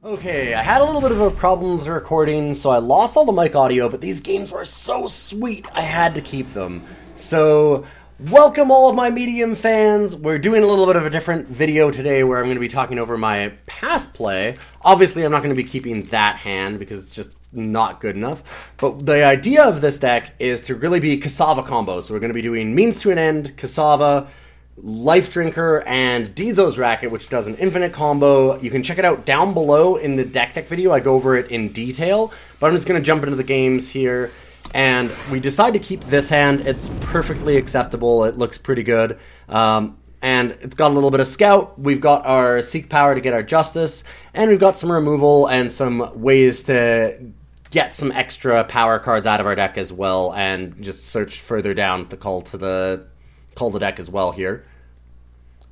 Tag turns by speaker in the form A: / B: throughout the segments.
A: Okay, I had a little bit of a problem with the recording, so I lost all the mic audio, but these games were so sweet, I had to keep them. So, welcome all of my medium fans. We're doing a little bit of a different video today where I'm going to be talking over my past play. Obviously, I'm not going to be keeping that hand because it's just not good enough. But the idea of this deck is to really be Kesava combos. So we're going to be doing Means to an End, Kesava, Lifedrinker, and Dizo's Racket, which does an infinite combo. You can check it out down below in the deck video. I go over it in detail, but I'm just going to jump into the games here. And we decide to keep this hand. It's perfectly acceptable. It looks pretty good. And it's got a little bit of Scout. We've got our Seek Power to get our Justice. And we've got some removal and some ways to get some extra power cards out of our deck as well. And just search further down to call the deck as well here.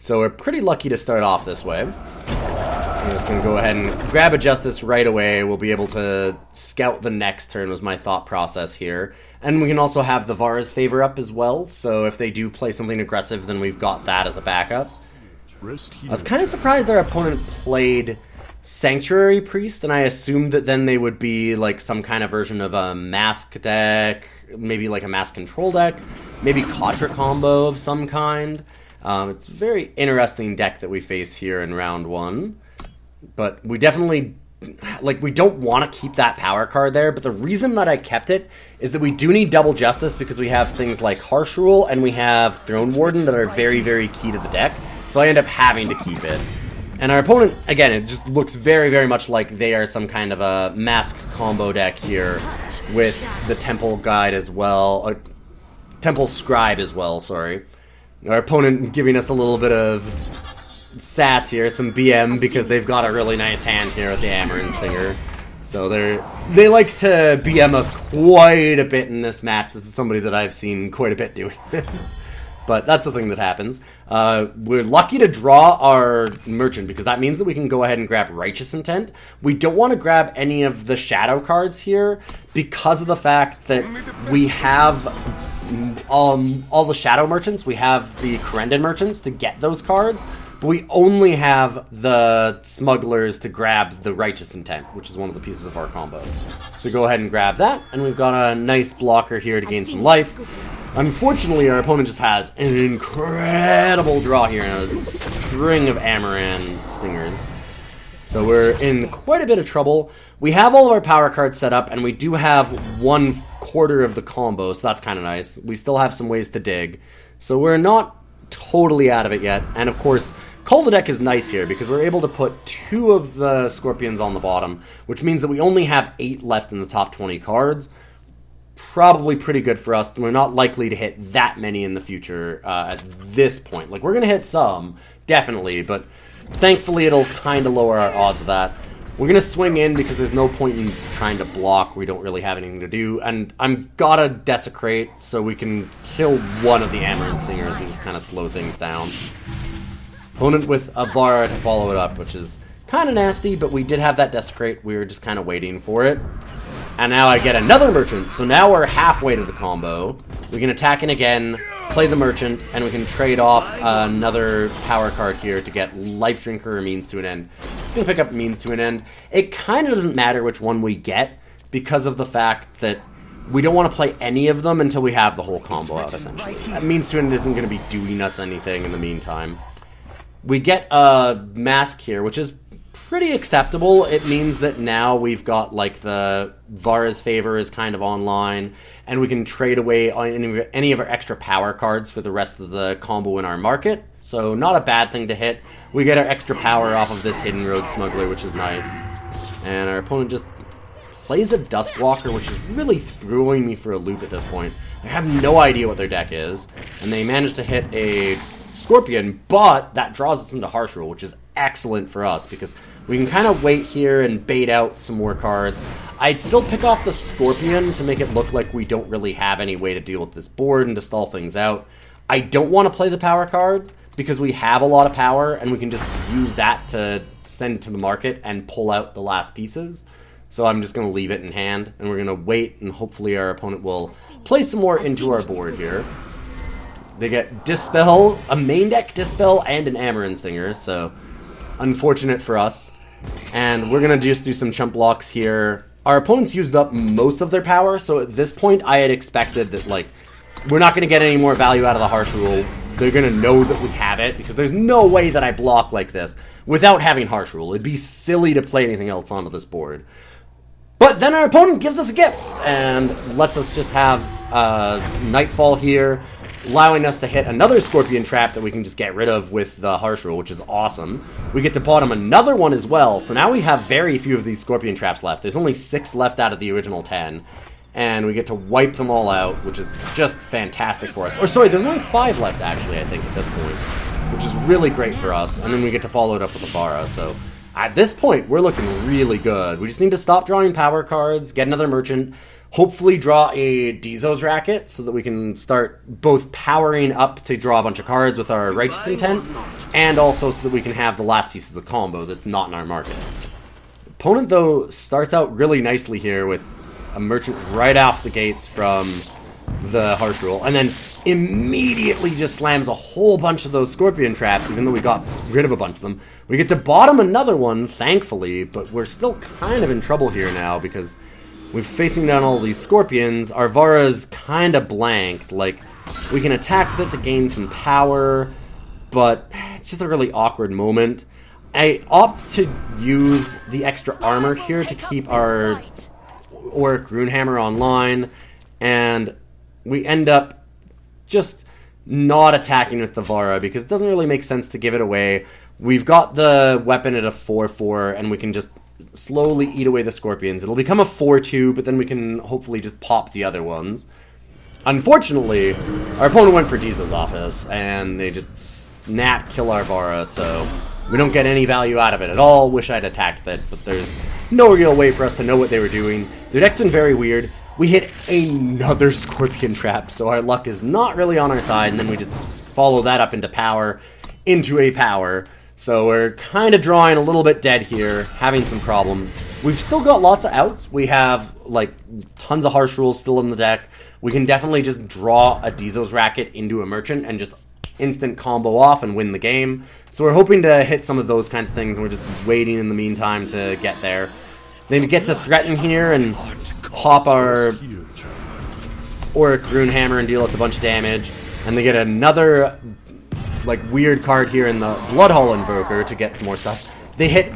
A: So we're pretty lucky to start off this way. I'm just going to go ahead and grab a Justice right away. We'll be able to scout the next turn was my thought process here. And we can also have the Vara's Favor up as well. So if they do play something aggressive, then we've got that as a backup. I was kind of surprised our opponent played Sanctuary Priest, and I assumed that then they would be like some kind of version of a Mask deck, maybe like a Mask Control deck, maybe Katra combo of some kind. It's a very interesting deck that we face here in round one. But we definitely, we don't want to keep that power card there, but the reason that I kept it is that we do need double Justice because we have things like Harsh Rule and we have Throne Warden that are very, very key to the deck, so I end up having to keep it. And our opponent, again, it just looks very, very much like they are some kind of a Mask combo deck here with the Temple Guide as well, Temple Scribe as well, sorry. Our opponent giving us a little bit of sass here, some BM, because they've got a really nice hand here with the Hammer and Stinger. So they like to BM us quite a bit in this match. This is somebody that I've seen quite a bit doing this. But that's the thing that happens. We're lucky to draw our Merchant, because that means that we can go ahead and grab Righteous Intent. We don't want to grab any of the Shadow cards here, because of the fact that we have all the Shadow Merchants. We have the Corendon Merchants to get those cards, but we only have the Smugglers to grab the Righteous Intent, which is one of the pieces of our combo. So go ahead and grab that, and we've got a nice blocker here to gain some life. Unfortunately, our opponent just has an incredible draw here and a string of Amaran Stingers. So we're in quite a bit of trouble. We have all of our power cards set up, and we do have 1/4 of the combo, so that's kind of nice. We still have some ways to dig. So we're not totally out of it yet. And of course, Cull the deck is nice here, because we're able to put 2 of the Scorpions on the bottom, which means that we only have 8 left in the top 20 cards. Probably pretty good for us. We're not likely to hit that many in the future at this point. Like, we're going to hit some, definitely, but thankfully it'll kind of lower our odds of that. We're going to swing in because there's no point in trying to block. We don't really have anything to do. And I'm gotta Desecrate so we can kill one of the Amaran Stingers and just kind of slow things down. Opponent with a Vara to follow it up, which is kind of nasty, but we did have that Desecrate. We were just kind of waiting for it. And now I get another Merchant, so now we're halfway to the combo. We can attack in again, play the Merchant, and we can trade off another power card here to get Lifedrinker or Means to an End. Just gonna pick up Means to an End. It kind of doesn't matter which one we get, because of the fact that we don't want to play any of them until we have the whole combo out, essentially. That Means to an End isn't going to be doing us anything in the meantime. We get a Mask here, which is pretty acceptable. It means that now we've got, like, the Vara's Favor is kind of online, and we can trade away on any of our extra power cards for the rest of the combo in our market. So not a bad thing to hit. We get our extra power off of this Hidden Road Smuggler, which is nice. And our opponent just plays a Duskwalker, which is really throwing me for a loop at this point. I have no idea what their deck is, and they managed to hit a Scorpion, but that draws us into Harsh Rule, which is excellent for us, because we can kind of wait here and bait out some more cards. I'd still pick off the Scorpion to make it look like we don't really have any way to deal with this board and to stall things out. I don't want to play the power card, because we have a lot of power, and we can just use that to send to the market and pull out the last pieces. So I'm just going to leave it in hand, and we're going to wait, and hopefully our opponent will play some more into our board here. They get Dispel, a main deck Dispel, and an Amaran Stinger, so unfortunate for us. And we're going to just do some chump blocks here. Our opponents used up most of their power, so at this point I had expected that, like, we're not going to get any more value out of the Harsh Rule. They're going to know that we have it, because there's no way that I block like this without having Harsh Rule. It'd be silly to play anything else onto this board. But then our opponent gives us a gift, and lets us just have Nightfall here, allowing us to hit another Scorpion Trap that we can just get rid of with the Harsh Rule, which is awesome. We get to bottom another one as well, so now we have very few of these Scorpion Traps left. There's only 6 left out of the original 10. And we get to wipe them all out, which is just fantastic for us. Or sorry, there's only 5 left actually, I think, at this point, which is really great for us. And then we get to follow it up with a Vara. So at this point, we're looking really good. We just need to stop drawing power cards, get another merchant, hopefully draw a Dizo's Racket so that we can start both powering up to draw a bunch of cards with our Righteous Intent, and also so that we can have the last piece of the combo that's not in our market. Opponent, though, starts out really nicely here with a merchant right off the gates from the Harsh Rule, and then immediately just slams a whole bunch of those Scorpion Traps, even though we got rid of a bunch of them. We get to bottom another one, thankfully, but we're still kind of in trouble here now, because we're facing down all these Scorpions. Our Vara's kind of blanked. Like, we can attack with it to gain some power, but it's just a really awkward moment. I opt to use the extra armor here to keep our Auric Runehammer online, and we end up just not attacking with the Vara because it doesn't really make sense to give it away. We've got the weapon at a 4-4, and we can just slowly eat away the Scorpions. It'll become a 4-2, but then we can hopefully just pop the other ones. Unfortunately, our opponent went for Dizo's Office, and they just kill our Vara, so we don't get any value out of it at all. Wish I'd attacked it, but there's no real way for us to know what they were doing. Their deck's been very weird. We hit another Scorpion Trap, so our luck is not really on our side, and then we just follow that up into a power. So we're kind of drawing a little bit dead here, having some problems. We've still got lots of outs. We have, like, tons of Harsh Rules still in the deck. We can definitely just draw a Dizo's Racket into a Merchant and just instant combo off and win the game. So we're hoping to hit some of those kinds of things, and we're just waiting in the meantime to get there. Then we get to threaten here and pop our Auric Runehammer and deal us a bunch of damage. And they get another, like, weird card here in the Bloodhall Invoker to get some more stuff. They hit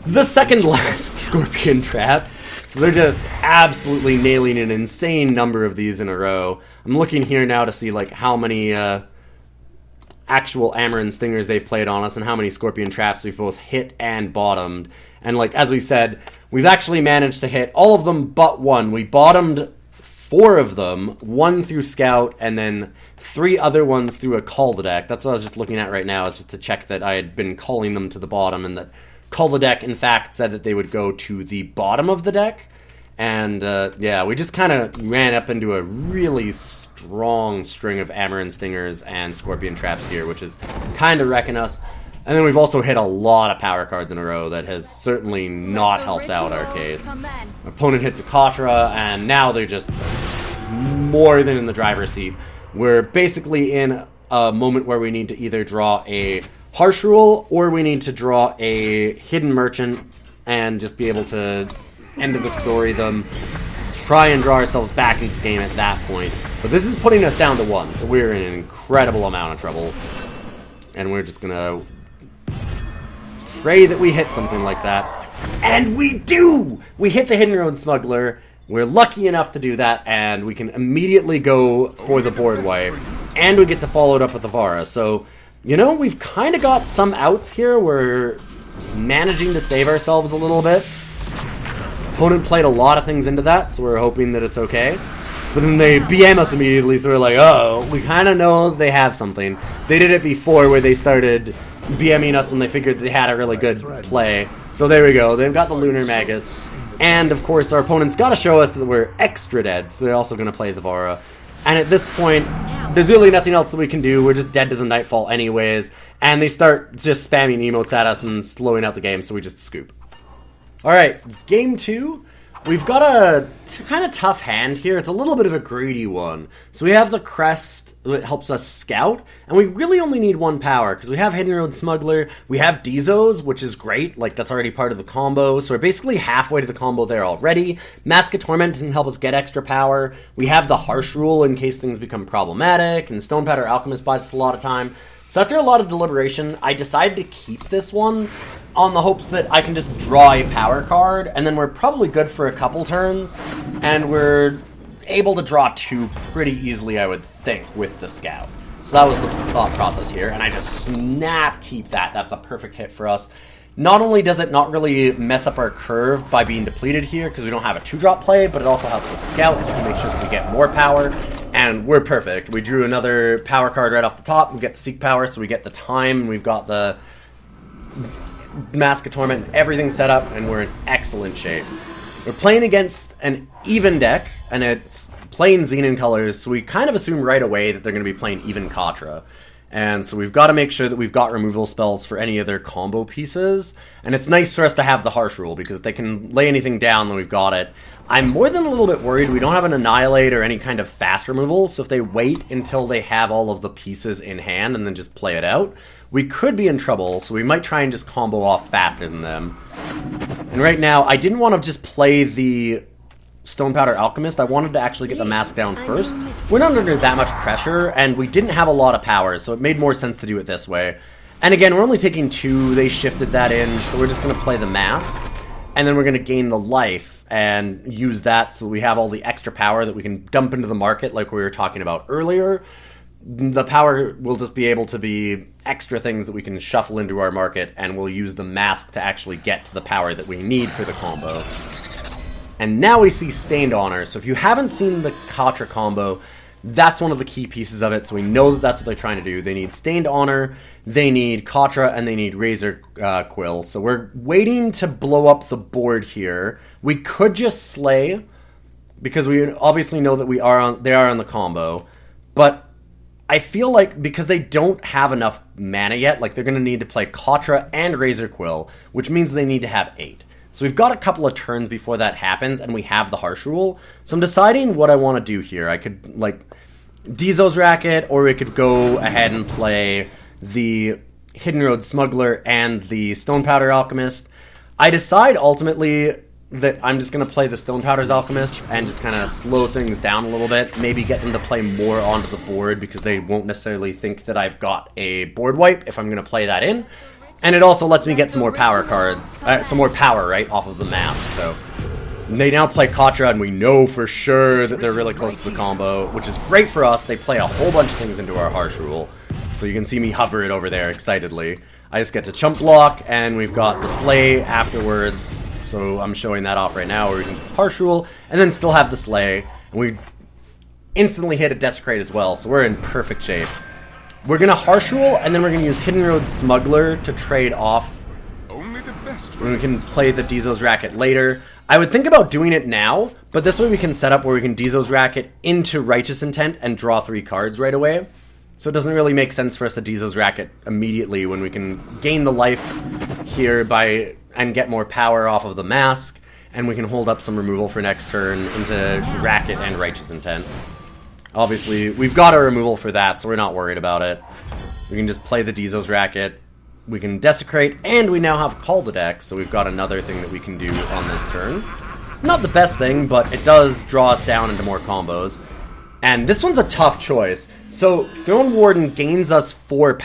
A: the second last Scorpion Trap. So they're just absolutely nailing an insane number of these in a row. I'm looking here now to see, like, how many actual Amaran Stingers they've played on us and how many Scorpion Traps we've both hit and bottomed. And, like, as we said, we've actually managed to hit all of them but one. We bottomed 4 of them, 1 through Scout, and then 3 other ones through a Cull the deck. That's what I was just looking at right now, is just to check that I had been calling them to the bottom, and that Cull the deck, in fact, said that they would go to the bottom of the deck. And, yeah, we just kind of ran up into a really strong string of Amaran Stingers and Scorpion Traps here, which is kind of wrecking us. And then we've also hit a lot of power cards in a row that has certainly not helped out our case. Our opponent hits a Katra, and now they're just more than in the driver's seat. We're basically in a moment where we need to either draw a Harsh Rule, or we need to draw a Hidden Merchant and just be able to end of the story them, try and draw ourselves back into the game at that point. But this is putting us down to 1, so we're in an incredible amount of trouble. And we're just gonna pray that we hit something like that. And we do! We hit the Hidden Road Smuggler. We're lucky enough to do that, and we can immediately go for the board wipe. And we get to follow it up with the Vara. So, you know, we've kind of got some outs here. We're managing to save ourselves a little bit. Opponent played a lot of things into that, so we're hoping that it's okay. But then they BM us immediately, so we're like, oh, we kind of know they have something. They did it before, where they started BMing us when they figured they had a really good play. So there we go. They've got the Lunar Magus. And, of course, our opponent's got to show us that we're extra dead, so they're also going to play the Vara. And at this point, there's really nothing else that we can do. We're just dead to the Nightfall anyways. And they start just spamming emotes at us and slowing out the game, so we just scoop. Alright, game 2. We've got a kind of tough hand here. It's a little bit of a greedy one. So we have the Crest it helps us scout, and we really only need 1 power, because we have Hidden Road Smuggler, we have Dizo's, which is great, like that's already part of the combo, so we're basically halfway to the combo there already. Mask of Torment can help us get extra power, we have the Harsh Rule in case things become problematic, and Stonepowder Alchemist buys us a lot of time. So after a lot of deliberation, I decided to keep this one on the hopes that I can just draw a power card, and then we're probably good for a couple turns, and we're able to draw 2 pretty easily, I would think, with the scout. So that was the thought process here, and I just snap keep that. That's a perfect hit for us. Not only does it not really mess up our curve by being depleted here, because we don't have a 2-drop play, but it also helps us scout, so we can make sure that we get more power, and we're perfect. We drew another power card right off the top, we get the Seek Power, so we get the time, and we've got the Mask of Torment, everything set up, and we're in excellent shape. We're playing against an even deck, and it's playing Xenon colors, so we kind of assume right away that they're going to be playing even Katra. And so we've got to make sure that we've got removal spells for any of their combo pieces. And it's nice for us to have the Harsh Rule, because if they can lay anything down, then we've got it. I'm more than a little bit worried we don't have an Annihilate or any kind of fast removal, so if they wait until they have all of the pieces in hand and then just play it out, we could be in trouble, so we might try and just combo off faster than them. And right now, I didn't want to just play the Stonepowder Alchemist. I wanted to actually get the mask down first. We're not under that much pressure, and we didn't have a lot of powers, so it made more sense to do it this way. And again, we're only taking 2. They shifted that in, so we're just going to play the mask. And then we're going to gain the life and use that so we have all the extra power that we can dump into the market like we were talking about earlier. The power will just be able to be extra things that we can shuffle into our market, and we'll use the mask to actually get to the power that we need for the combo. And now we see Stained Honor. So if you haven't seen the Katra combo, that's one of the key pieces of it, so we know that that's what they're trying to do. They need Stained Honor, they need Katra, and they need Razor Quill. So we're waiting to blow up the board here. We could just Slay, because we obviously know that they are on the combo, but I feel like because they don't have enough mana yet, like they're going to need to play Katra and Razor Quill, which means they need to have 8. So we've got a couple of turns before that happens, and we have the Harsh Rule. So I'm deciding what I want to do here. I could, like, Dizo's Racket, or we could go ahead and play the Hidden Road Smuggler and the Stonepowder Alchemist. I decide, ultimately, that I'm just going to play the Stonepowder's Alchemist and just kind of slow things down a little bit. Maybe get them to play more onto the board, because they won't necessarily think that I've got a board wipe if I'm going to play that in. And it also lets me get some more power cards, some more power, right, off of the mask. So they now play Katra, and we know for sure that they're really close to the combo, which is great for us. They play a whole bunch of things into our Harsh Rule. So you can see me hover it over there excitedly. I just get to chump block, and we've got the Slay afterwards. So I'm showing that off right now, where we can just Harsh Rule, and then still have the Slay. And we instantly hit a Desecrate as well, so we're in perfect shape. We're going to Harsh Rule, and then we're going to use Hidden Road Smuggler to trade off. Only the best. We can play the Dizo's Racket later. I would think about doing it now, but this way we can set up where we can Dizo's Racket into Righteous Intent and draw 3 cards right away. So it doesn't really make sense for us to Dizo's Racket immediately when we can gain the life here and get more power off of the mask, and we can hold up some removal for next turn into Racket and Righteous Intent. Obviously, we've got a removal for that, so we're not worried about it. We can just play the Dizo's Racket, we can Desecrate, and we now have Cull the deck, so we've got another thing that we can do on this turn. Not the best thing, but it does draw us down into more combos. And this one's a tough choice. So, Throne Warden gains us 4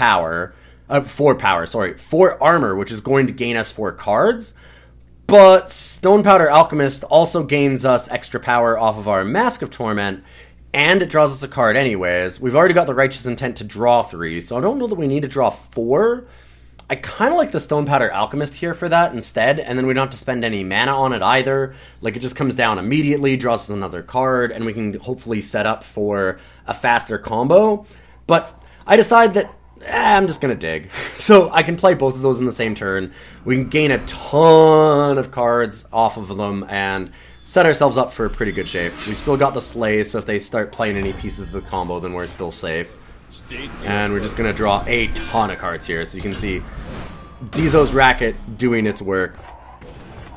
A: armor, which is going to gain us 4 cards. But Stonepowder Alchemist also gains us extra power off of our Mask of Torment, and it draws us a card anyways. We've already got the Righteous Intent to draw 3, so I don't know that we need to draw 4. I kind of like the Stonepowder Alchemist here for that instead, and then we don't have to spend any mana on it either. Like, it just comes down immediately, draws us another card, and we can hopefully set up for a faster combo. But I decide that I'm just going to dig. So I can play both of those in the same turn. We can gain a ton of cards off of them and set ourselves up for a pretty good shape. We've still got the Slay, so if they start playing any pieces of the combo, then we're still safe. And we're just going to draw a ton of cards here. So you can see Dizo's Racket doing its work.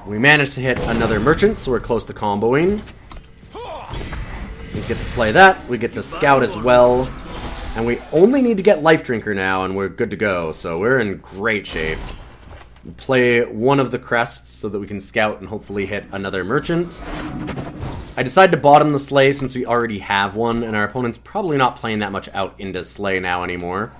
A: We managed to hit another Merchant, so we're close to comboing. We get to play that. We get to Scout as well. And we only need to get Lifedrinker now, and we're good to go. So we're in great shape. We play one of the crests so that we can scout and hopefully hit another merchant. I decided to bottom the Slay since we already have one, and our opponent's probably not playing that much out into Slay now anymore.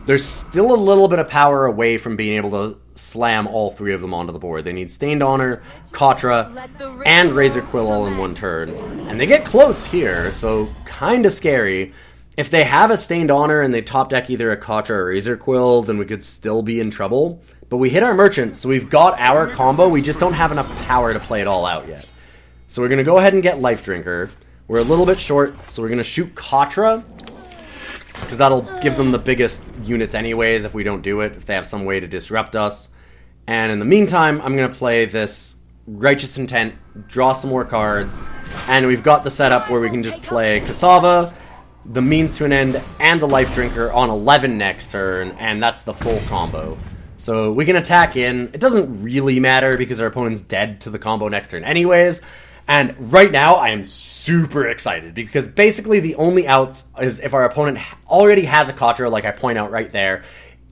A: There's still a little bit of power away from being able to slam all three of them onto the board. They need Stained Honor, Katra, and Razor Quill all in one turn. And they get close here, so kinda scary. If they have a Stained Honor and they top deck either a Katra or Razor Quill, then we could still be in trouble. But we hit our Merchant, so we've got our combo, we just don't have enough power to play it all out yet. So we're going to go ahead and get Lifedrinker. We're a little bit short, so we're going to shoot Katra, because that'll give them the biggest units anyways if we don't do it, if they have some way to disrupt us. And in the meantime, I'm going to play this Righteous Intent, draw some more cards, and we've got the setup where we can just play Kesava, the Means to an End, and the Lifedrinker on 11 next turn, and that's the full combo. So we can attack in. It doesn't really matter because our opponent's dead to the combo next turn anyways. And right now, I am super excited because basically the only outs is if our opponent already has a Katra, like I point out right there,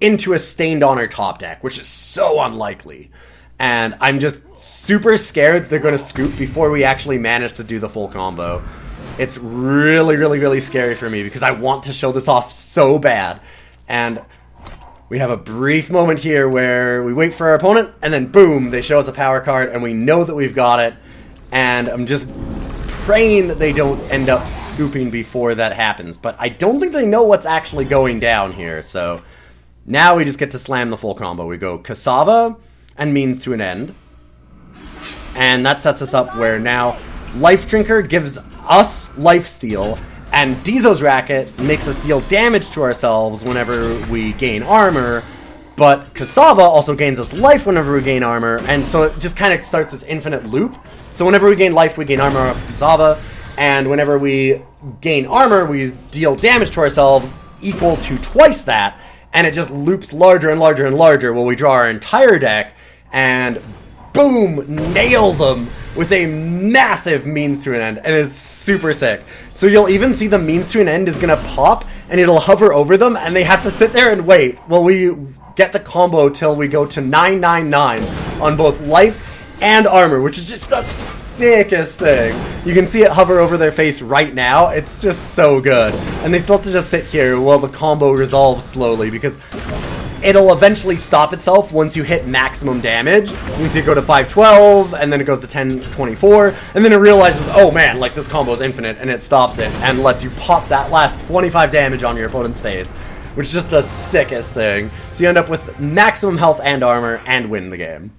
A: into a Stained Honor top deck, which is so unlikely. And I'm just super scared that they're going to scoop before we actually manage to do the full combo. It's really, really, really scary for me because I want to show this off so bad. And we have a brief moment here where we wait for our opponent, and then boom, they show us a power card, and we know that we've got it. And I'm just praying that they don't end up scooping before that happens. But I don't think they know what's actually going down here. So now we just get to slam the full combo. We go Kesava and Means to an End. And that sets us up where now Lifedrinker gives us lifesteal, and Dizo's Racket makes us deal damage to ourselves whenever we gain armor. But Kesava also gains us life whenever we gain armor, and so it just kind of starts this infinite loop. So whenever we gain life, we gain armor off Kesava, and whenever we gain armor, we deal damage to ourselves equal to twice that, and it just loops larger and larger and larger while we draw our entire deck, and boom, nail them with a massive Means to an End, and it's super sick. So you'll even see the Means to an End is going to pop, and it'll hover over them, and they have to sit there and wait while we get the combo till we go to 999 on both life and armor, which is just the sickest thing. You can see it hover over their face right now. It's just so good. And they still have to just sit here while the combo resolves slowly, because it'll eventually stop itself once you hit maximum damage. Once you go to 512, and then it goes to 1024, and then it realizes, oh man, like this combo is infinite, and it stops it and lets you pop that last 25 damage on your opponent's face, which is just the sickest thing. So you end up with maximum health and armor and win the game.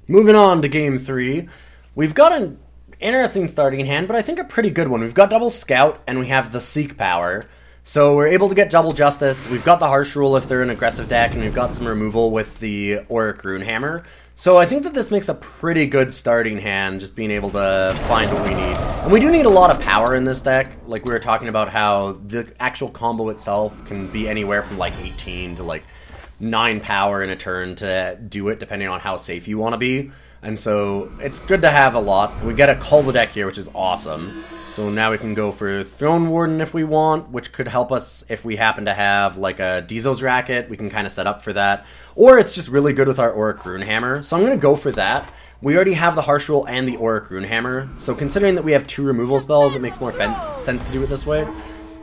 A: Moving on to game 3, we've got an interesting starting hand, but I think a pretty good one. We've got double Scout, and we have the Seek power. So we're able to get double Justice. We've got the Harsh Rule if they're an aggressive deck, and we've got some removal with the Auric Runehammer. So I think that this makes a pretty good starting hand, just being able to find what we need. And we do need a lot of power in this deck. Like we were talking about how the actual combo itself can be anywhere from like 18 to like 9 power in a turn to do it, depending on how safe you want to be. And so it's good to have a lot. We get a Cull the deck here, which is awesome. So now we can go for Throne Warden if we want, which could help us if we happen to have like a Dizo's Racket. We can kind of set up for that. Or it's just really good with our Auric Runehammer. So I'm going to go for that. We already have the Harsh Rule and the Auric Runehammer. So considering that we have 2 removal spells, it makes more sense to do it this way.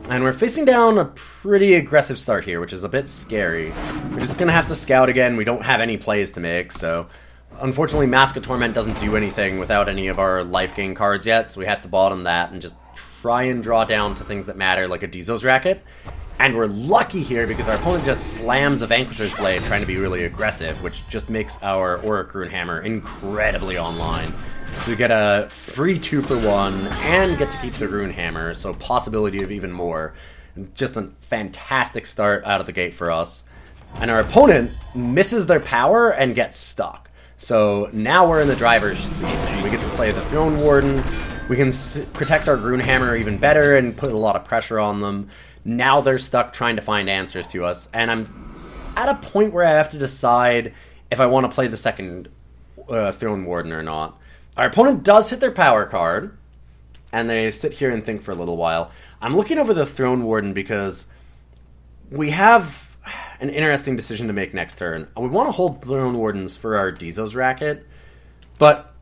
A: And we're facing down a pretty aggressive start here, which is a bit scary. We're just going to have to scout again. We don't have any plays to make, so unfortunately Mask of Torment doesn't do anything without any of our life gain cards yet, so we have to bottom that and just try and draw down to things that matter, like a Dizo's Racket. And we're lucky here because our opponent just slams a Vanquisher's Blade trying to be really aggressive, which just makes our Auric Runehammer incredibly online. So we get a free 2-for-1 and get to keep the Runehammer, so possibility of even more. Just a fantastic start out of the gate for us. And our opponent misses their power and gets stuck. So now we're in the driver's seat, and we get to play the Throne Warden. We can protect our Runehammer even better and put a lot of pressure on them. Now they're stuck trying to find answers to us, and I'm at a point where I have to decide if I want to play the second Throne Warden or not. Our opponent does hit their power card, and they sit here and think for a little while. I'm looking over the Throne Warden because we have an interesting decision to make next turn. We want to hold Throne Wardens for our Dizo's Racket, but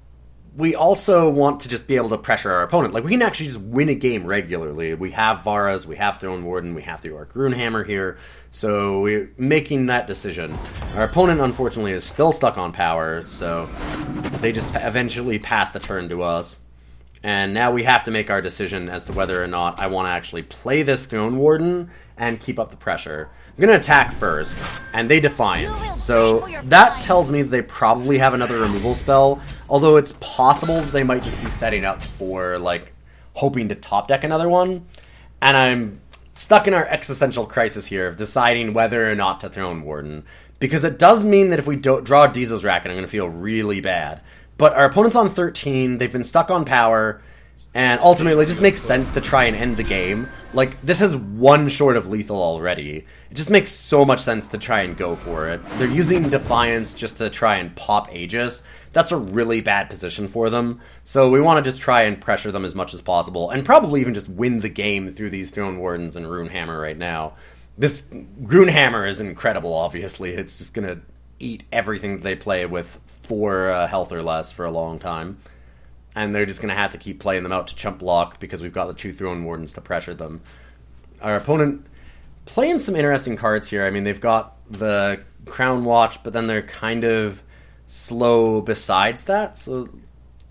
A: we also want to just be able to pressure our opponent. Like, we can actually just win a game regularly. We have Varas, we have Throne Warden, we have the Auric Runehammer here, so we're making that decision. Our opponent, unfortunately, is still stuck on power, so they just eventually pass the turn to us. And now we have to make our decision as to whether or not I want to actually play this Throne Warden and keep up the pressure. I'm going to attack first, and they Defiance. So that tells me that they probably have another removal spell, although it's possible they might just be setting up for, like, hoping to top deck another one. And I'm stuck in our existential crisis here of deciding whether or not to Throne Warden, because it does mean that if we don't draw Dizo's Racket, I'm going to feel really bad. But our opponent's on 13, they've been stuck on power, and ultimately it just makes sense to try and end the game. Like, this is one short of lethal already. It just makes so much sense to try and go for it. They're using Defiance just to try and pop Aegis. That's a really bad position for them. So we want to just try and pressure them as much as possible, and probably even just win the game through these Throne Wardens and Runehammer right now. This Runehammer is incredible, obviously. It's just going to eat everything that they play with 4 health or less for a long time. And they're just going to have to keep playing them out to chump block because we've got the 2 Throne Wardens to pressure them. Our opponent playing some interesting cards here. I mean, they've got the Crown Watch, but then they're kind of slow besides that, so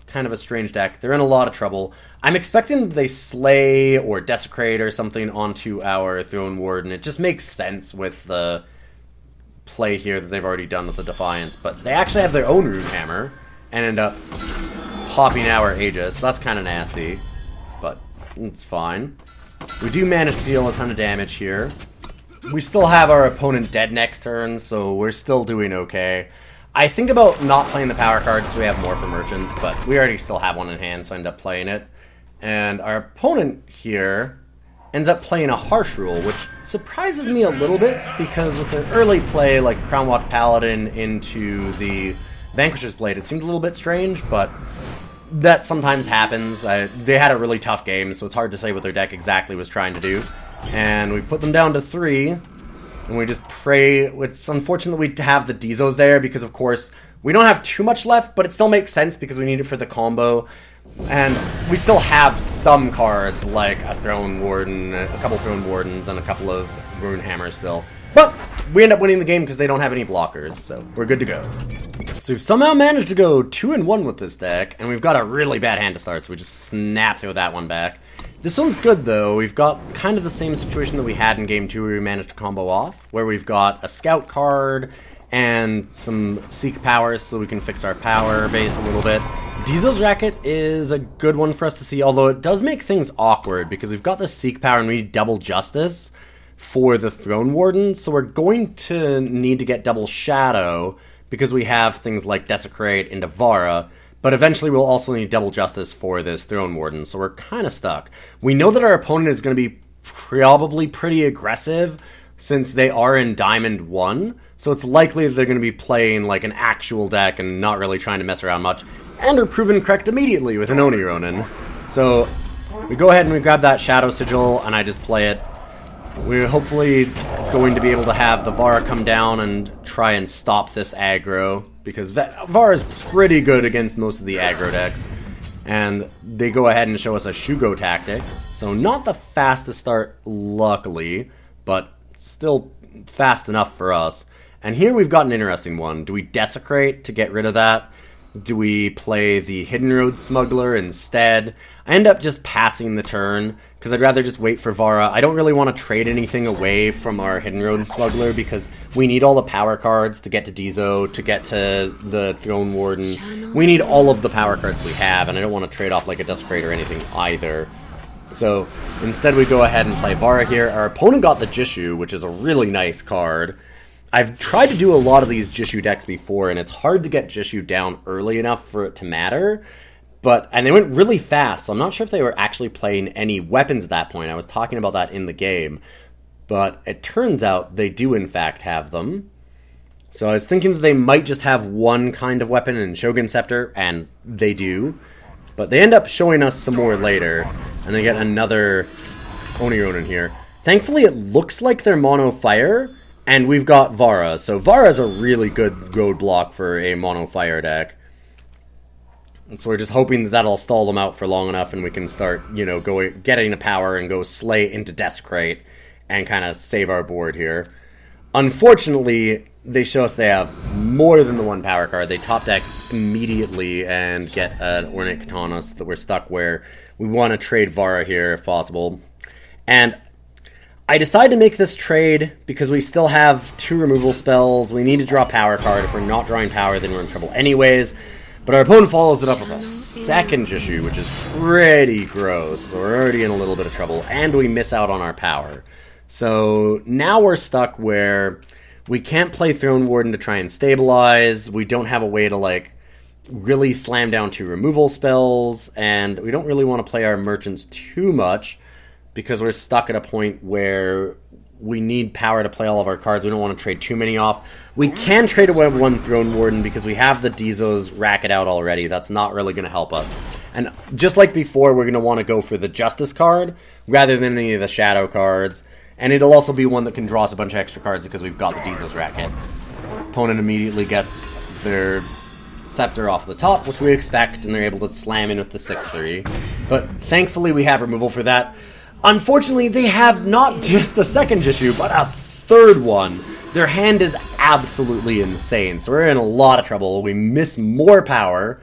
A: kind of a strange deck. They're in a lot of trouble. I'm expecting they Slay or Desecrate or something onto our Throne Warden. It just makes sense with the play here that they've already done with the Defiance, but they actually have their own Runehammer and end up popping our Aegis, so that's kind of nasty, but it's fine. We do manage to deal a ton of damage here. We still have our opponent dead next turn, so we're still doing okay. I think about not playing the power cards so we have more for merchants, but we already still have one in hand, so I end up playing it. And our opponent here ends up playing a Harsh Rule, which surprises me a little bit, because with their early play, like Crown Watch Paladin into the Vanquisher's Blade, it seemed a little bit strange, but that sometimes happens. They had a really tough game, so it's hard to say what their deck exactly was trying to do. And we put them down to 3, and we just pray. It's unfortunate we have the Dizos there, because of course we don't have too much left, but it still makes sense because we need it for the combo. And we still have some cards, like a Throne Warden, a couple Throne Wardens, and a couple of Runehammers still. But we end up winning the game because they don't have any blockers, so we're good to go. So we've somehow managed to go 2-1 with this deck, and we've got a really bad hand to start, so we just snap throw that one back. This one's good, though. We've got kind of the same situation that we had in Game 2 where we managed to combo off, where we've got a Scout card and some Seek powers so we can fix our power base a little bit. Dizo's Racket is a good one for us to see, although it does make things awkward because we've got the Seek power and we need double Justice for the Throne Warden, so we're going to need to get double Shadow because we have things like Desecrate into Vara, but eventually we'll also need double Justice for this Throne Warden, so we're kind of stuck. We know that our opponent is going to be probably pretty aggressive since they are in Diamond 1, so it's likely that they're going to be playing like an actual deck and not really trying to mess around much, and are proven correct immediately with an Oni Ronin. So we go ahead and we grab that Shadow Sigil, and I just play it. We're hopefully going to be able to have the Vara come down and try and stop this aggro, because Vara is pretty good against most of the aggro decks. And they go ahead and show us a Shugo Tactics. So not the fastest start, luckily, but still fast enough for us. And here we've got an interesting one. Do we Desecrate to get rid of that? Do we play the Hidden Road Smuggler instead? I end up just passing the turn, because I'd rather just wait for Vara. I don't really want to trade anything away from our Hidden Road Smuggler, because we need all the power cards to get to Dizo, to get to the Throne Warden. We need all of the power cards we have, and I don't want to trade off like a Desecrate or anything either. So instead we go ahead and play Vara here. Our opponent got the Jishu, which is a really nice card. I've tried to do a lot of these Jishu decks before, and it's hard to get Jishu down early enough for it to matter. And they went really fast, so I'm not sure if they were actually playing any weapons at that point. I was talking about that in the game. But it turns out they do in fact have them. So I was thinking that they might just have one kind of weapon in Shogun Scepter, and they do. But they end up showing us some more later, and they get another Oni Ronin here. Thankfully, it looks like they're mono fire, and we've got Vara. So Vara is a really good roadblock for a mono fire deck. And so we're just hoping that that'll stall them out for long enough and we can start, you know, getting a power and go slay into Desecrate and kind of save our board here. Unfortunately, they show us they have more than the one power card. They top deck immediately and get an Ornate Katana, so that we're stuck where we want to trade Vara here if possible. And I decided to make this trade because we still have 2 removal spells. We need to draw power card. If we're not drawing power, then we're in trouble anyways. But our opponent follows it up with a second Jishu, which is pretty gross. So we're already in a little bit of trouble, and we miss out on our power. So now we're stuck where we can't play Throne Warden to try and stabilize. We don't have a way to, like, really slam down 2 removal spells, and we don't really want to play our merchants too much because we're stuck at a point where we need power to play all of our cards. We don't want to trade too many off. We can trade away 1 Throne Warden because we have the Dizo's Racket out already. That's not really going to help us. And just like before, we're going to want to go for the Justice card rather than any of the Shadow cards. And it'll also be one that can draw us a bunch of extra cards because we've got the Dizo's Racket. Opponent immediately gets their Scepter off the top, which we expect, and they're able to slam in with the 6-3. But thankfully we have removal for that. Unfortunately, they have not just the second Jishu, but a third one. Their hand is absolutely insane, so we're in a lot of trouble. We miss more power.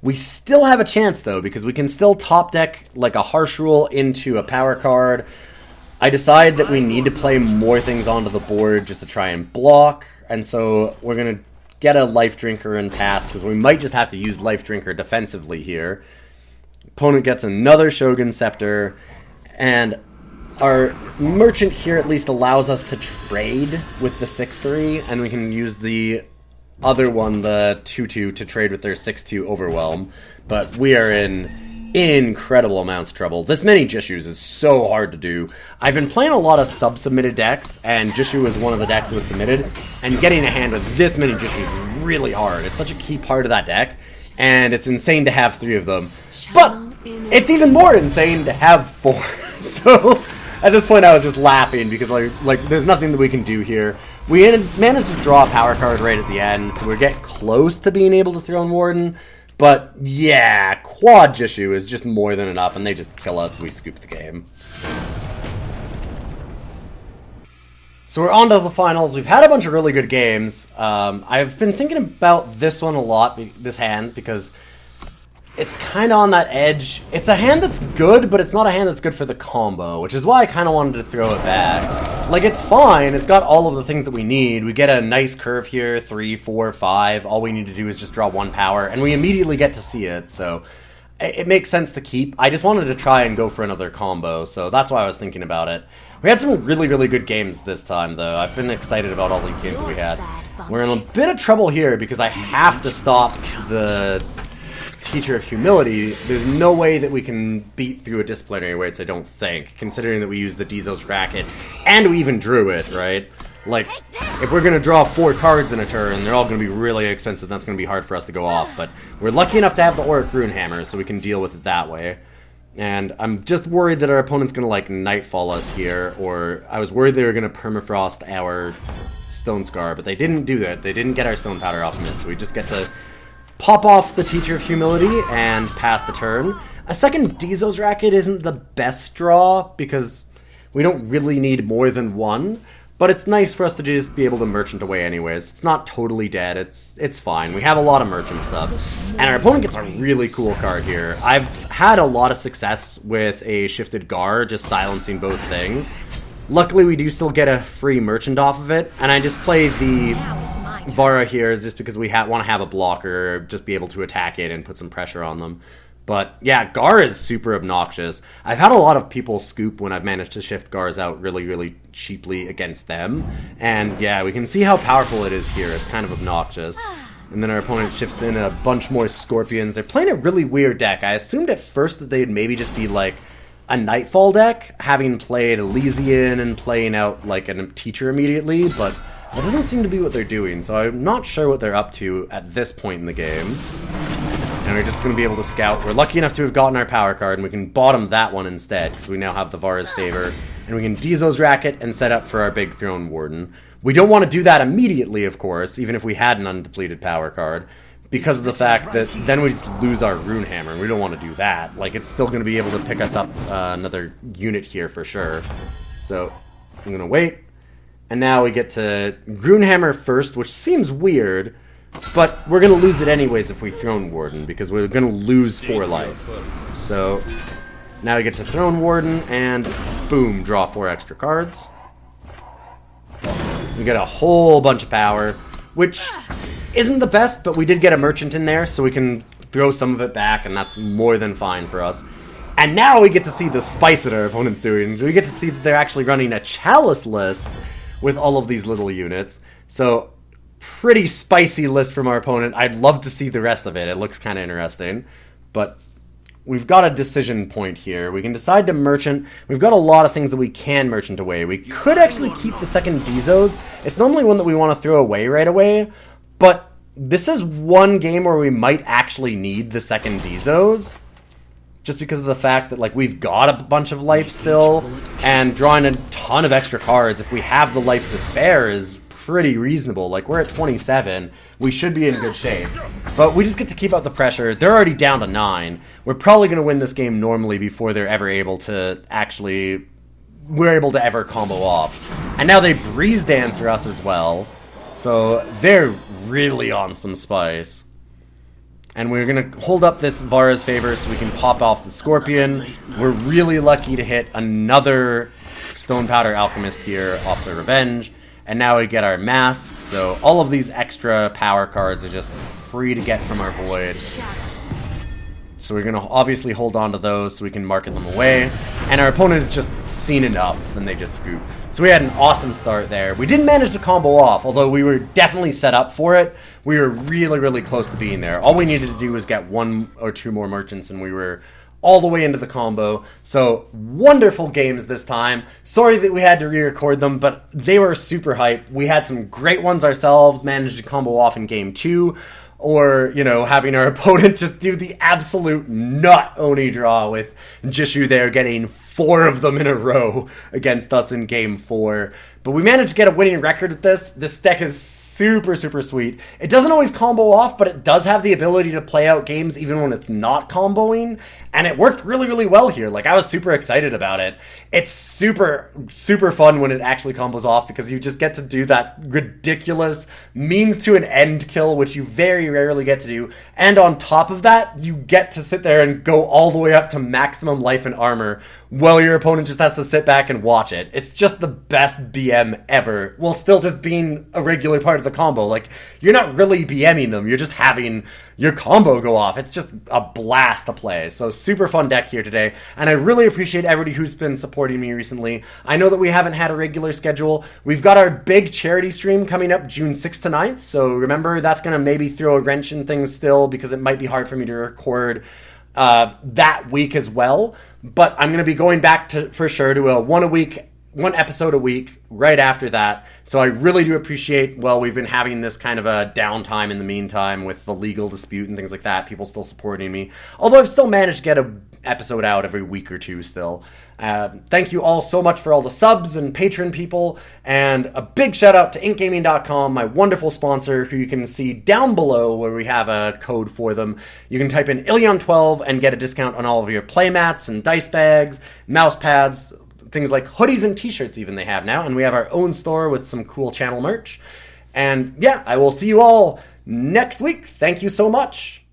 A: We still have a chance, though, because we can still top deck like a Harsh Rule into a power card. I decide that we need to play more things onto the board just to try and block, and so we're going to get a Lifedrinker and pass, because we might just have to use Lifedrinker defensively here. Opponent gets another Shogun Scepter, and our merchant here at least allows us to trade with the 6-3, and we can use the other one, the 2-2, to trade with their 6-2 Overwhelm. But we are in incredible amounts of trouble. This many Jishus is so hard to do. I've been playing a lot of sub-submitted decks, and Jishu is one of the decks that was submitted, and getting a hand with this many Jishus is really hard. It's such a key part of that deck, and it's insane to have 3 of them. But it's even more insane to have 4. So at this point I was just laughing because like there's nothing that we can do here. We managed to draw a power card right at the end, so we get close to being able to Throne Warden. But yeah, quad Jishu is just more than enough, and they just kill us. We scoop the game. So we're on to the finals. We've had a bunch of really good games. I've been thinking about this one a lot, this hand, because it's kind of on that edge. It's a hand that's good, but it's not a hand that's good for the combo, which is why I kind of wanted to throw it back. Like, it's fine. It's got all of the things that we need. We get a nice curve here, 3, 4, 5. All we need to do is just draw 1 power, and we immediately get to see it, so it makes sense to keep. I just wanted to try and go for another combo, so that's why I was thinking about it. We had some really, really good games this time, though. I've been excited about all these games that we had. We're in a bit of trouble here because I have to stop the Teacher of Humility. There's no way that we can beat through a Disciplinary Weights, I don't think, considering that we used the Dizo's Racket, and we even drew it, right? Like, if we're going to draw 4 cards in a turn, they're all going to be really expensive, that's going to be hard for us to go off, but we're lucky enough to have the Auric Runehammer, so we can deal with it that way. And I'm just worried that our opponent's going to, like, Nightfall us here, or I was worried they were going to Permafrost our Stone Scar, but they didn't do that. They didn't get our Stonepowder Alchemist, so we just get to pop off the Teacher of Humility and pass the turn. A second Dizo's Racket isn't the best draw because we don't really need more than 1, but it's nice for us to just be able to merchant away anyways. It's not totally dead, it's fine. We have a lot of merchant stuff, and our opponent gets a really cool card here. I've had a lot of success with a Shifted Gar, just silencing both things. Luckily we do still get a free merchant off of it, and I just play the Vara here just because we want to have a blocker, just be able to attack it and put some pressure on them. But yeah, Gar is super obnoxious. I've had a lot of people scoop when I've managed to shift Gars out really, really cheaply against them. And yeah, we can see how powerful it is here. It's kind of obnoxious. And then our opponent shifts in a bunch more Scorpions. They're playing a really weird deck. I assumed at first that they'd maybe just be like a Nightfall deck, having played Elysian and playing out like a Teacher immediately, but that doesn't seem to be what they're doing, so I'm not sure what they're up to at this point in the game. And we're just going to be able to scout. We're lucky enough to have gotten our power card, and we can bottom that one instead, because we now have the Vara's Favor. And we can Dizo's Racket and set up for our big Throne Warden. We don't want to do that immediately, of course, even if we had an undepleted power card, because of the fact that then we just lose our Runehammer, and we don't want to do that. Like, it's still going to be able to pick us up another unit here for sure. So, I'm going to wait. And now we get to Runehammer first, which seems weird, but we're going to lose it anyways if we Throne Warden, because we're going to lose 4 life. So, now we get to Throne Warden, and boom, draw 4 extra cards. We get a whole bunch of power, which isn't the best, but we did get a Merchant in there, so we can throw some of it back, and that's more than fine for us. And now we get to see the spice that our opponent's doing. We get to see that they're actually running a Chalice list with all of these little units. So, pretty spicy list from our opponent. I'd love to see the rest of it. It looks kind of interesting. But we've got a decision point here. We can decide to Merchant. We've got a lot of things that we can Merchant away. We could actually keep the second Dizo's. It's normally one that we want to throw away right away. But this is one game where we might actually need the second Dizo's. Just because of the fact that, like, we've got a bunch of life still, and drawing a ton of extra cards, if we have the life to spare, is pretty reasonable. Like, we're at 27, we should be in good shape. But we just get to keep up the pressure. They're already down to 9. We're probably going to win this game normally before they're ever able to actually... we're able to ever combo off. And now they Breeze Dancer us as well. So, they're really on some spice. And we're going to hold up this Vara's Favor so we can pop off the Scorpion. We're really lucky to hit another Stonepowder Alchemist here off the Revenge. And now we get our Mask, so all of these extra power cards are just free to get from our Void. So we're going to obviously hold on to those so we can market them away. And our opponent has just seen enough, and they just scoop. So we had an awesome start there. We didn't manage to combo off, although we were definitely set up for it. We were really, really close to being there. All we needed to do was get 1 or 2 more merchants, and we were all the way into the combo. So, wonderful games this time. Sorry that we had to re-record them, but they were super hype. We had some great ones ourselves, managed to combo off in game 2. Or, you know, having our opponent just do the absolute nut Oni draw with Jishu there getting 4 of them in a row against us in game 4. But we managed to get a winning record with this. This deck is super, super sweet. It doesn't always combo off, but it does have the ability to play out games even when it's not comboing. And it worked really, really well here. Like, I was super excited about it. It's super, super fun when it actually combos off because you just get to do that ridiculous means to an end kill, which you very rarely get to do. And on top of that, you get to sit there and go all the way up to maximum life and armor while your opponent just has to sit back and watch it. It's just the best BM ever, while still just being a regular part of the combo. Like, you're not really BMing them, you're just having your combo go off. It's just a blast to play. So super fun deck here today, and I really appreciate everybody who's been supporting me recently. I know that we haven't had a regular schedule. We've got our big charity stream coming up June 6th to 9th, so remember, that's going to maybe throw a wrench in things still because it might be hard for me to record that week as well. But I'm going to be going back to, for sure, to a one episode a week right after that. So I really do appreciate, well, we've been having this kind of a downtime in the meantime with the legal dispute and things like that. People still supporting me. Although I've still managed to get an episode out every week or two still. Thank you all so much for all the subs and patron people. And a big shout out to inkgaming.com, my wonderful sponsor, who you can see down below where we have a code for them. You can type in Ilyon12 and get a discount on all of your playmats and dice bags, mouse pads, things like hoodies and t-shirts even they have now. And we have our own store with some cool channel merch. And yeah, I will see you all next week. Thank you so much.